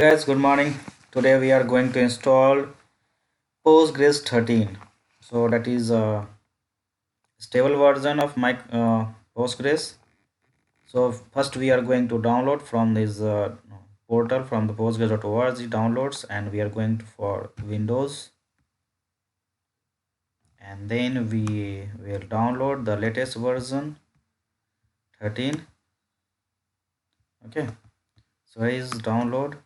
Guys, good morning. Today we are going to install Postgres 13. So that is a stable version of my Postgres. So first we are going to download from this portal from the postgres.org downloads, and we are going to for Windows, and then we will download the latest version 13. Okay, so here is download,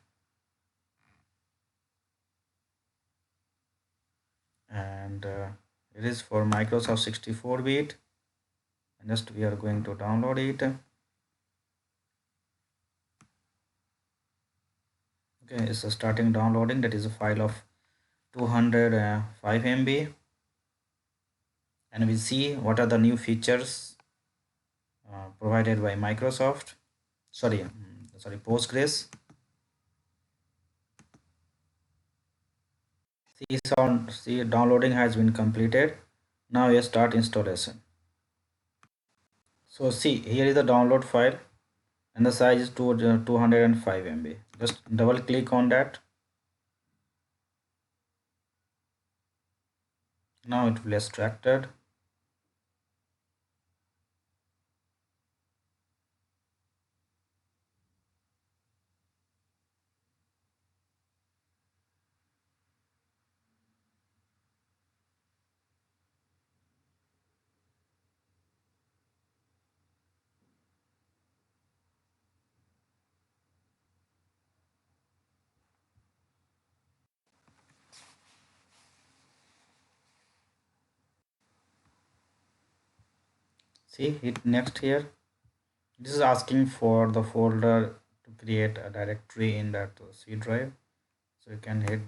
and it is for Microsoft 64-bit, and just we are going to download it. Okay, it's starting downloading. That is a file of 205 MB, and we see what are the new features provided by Microsoft. Sorry, Postgres. See, downloading has been completed. Now we start installation. So see, here is the download file, and the size is 205 MB. Just double click on that. Now it will be extracted. See, hit next here. This is asking for the folder to create a directory in that C drive. So you can hit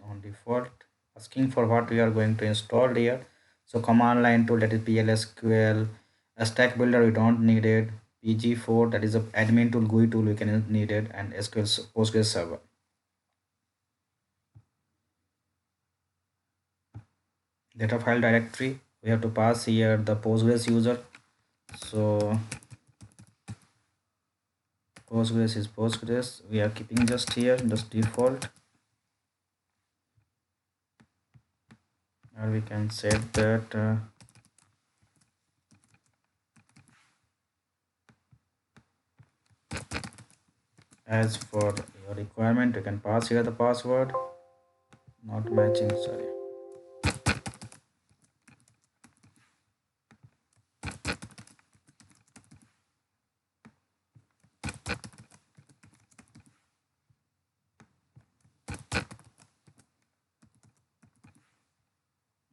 on default, asking for what we are going to install here. So command line tool, that is PLSQL. A stack builder, we don't need it. PG4, that is a admin tool, GUI tool, we can need it, and SQL Postgres server. Data file directory, we have to pass here the Postgres user. So Postgres is Postgres, we are keeping just here just default, or we can set that as for your requirement. You can pass here the password, not matching, sorry.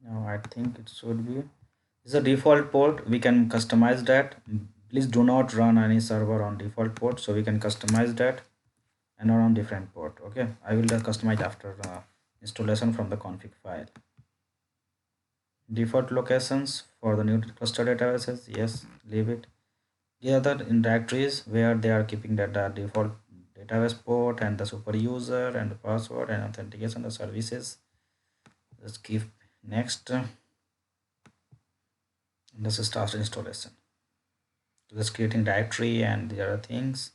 Now I think it should be, this is a default port, we can customize that. Please do not run any server on default port, so we can customize that and run on different port. Okay, I will customize after installation from the config file. Default locations for the new cluster databases, yes, leave it. The other in directories where they are keeping that default database port and the super user and the password and authentication, the services, let's keep next. This is start installation. So just creating directory and the other things.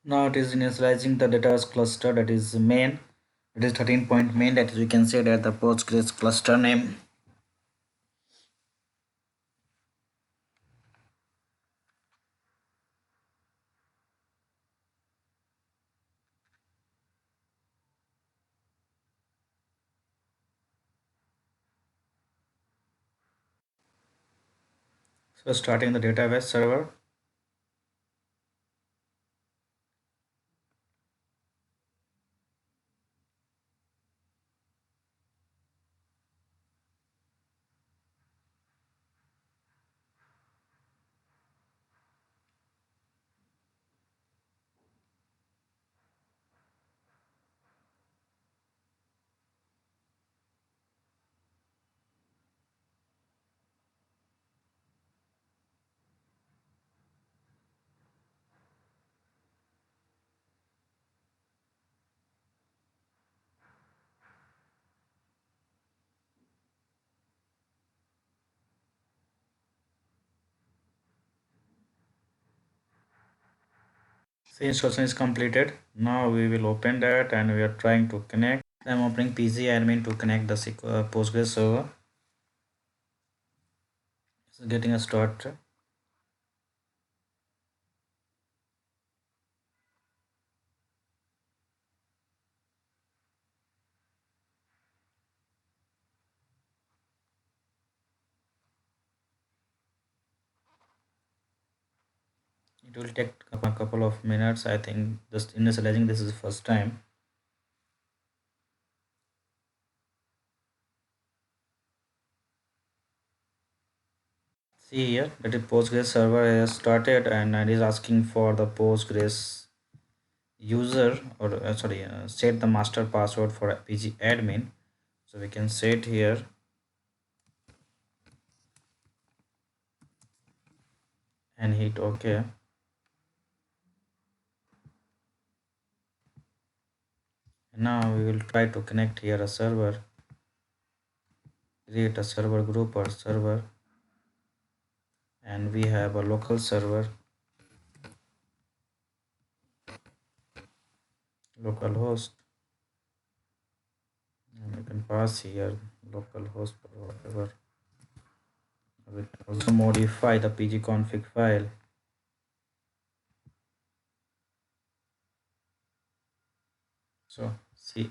Now it is initializing the database cluster, that is main. It is 13 point main, that is we can say that the Postgres cluster name. So starting the database server. The installation is completed. Now we will open that and we are trying to connect. I'm opening PG admin to connect the Postgres server. It's getting a start. It will take a couple of minutes. I think just initializing this is the first time. See here that the Postgres server has started and it is asking for the Postgres user or sorry set the master password for PG admin. So we can set here and hit OK. And now we will try to connect here a server, create a server group or server, and we have a local server, local host, and we can pass here local host or whatever. We can also modify the pgconfig file. So see,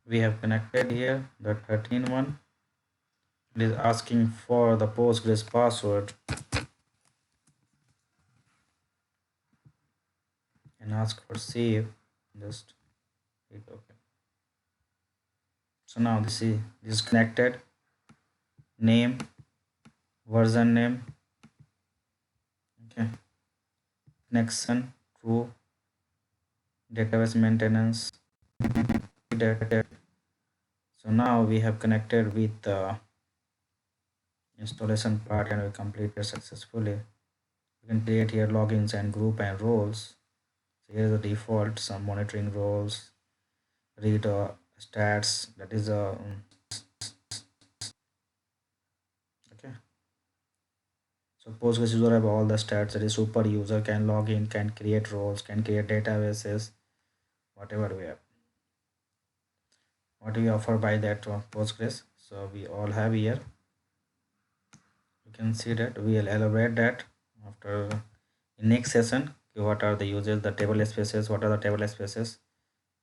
we have connected here the 13 one. It is asking for the Postgres password and ask for save. Just hit OK. So now this is connected. Name, version name, okay, connection true, database maintenance, data. So now we have connected with the installation part and we completed successfully. You can create here logins and group and roles. So here is the default, some monitoring roles, read stats, that is okay. So Postgres user have all the stats, that is super user can log in, can create roles, can create databases, whatever we have. What we offer by that Postgres. So we all have here. You can see that we will elaborate that after in next session. What are the uses, the table spaces, what are the table spaces.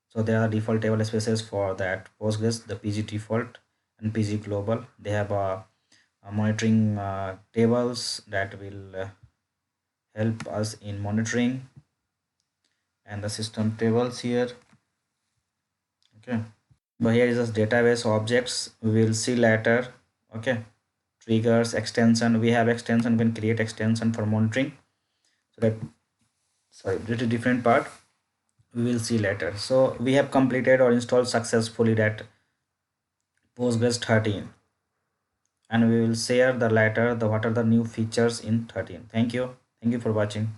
So there are default table spaces for that Postgres, the PG default and PG global. They have a monitoring tables that will help us in monitoring, and the system tables here. Okay, but here is this database objects we will see later. Okay, triggers, extension, we have extension, we can create extension for monitoring. So that, sorry, this is different part, we will see later. So we have completed or installed successfully that Postgres 13, and we will share the later the what are the new features in 13. Thank you for watching.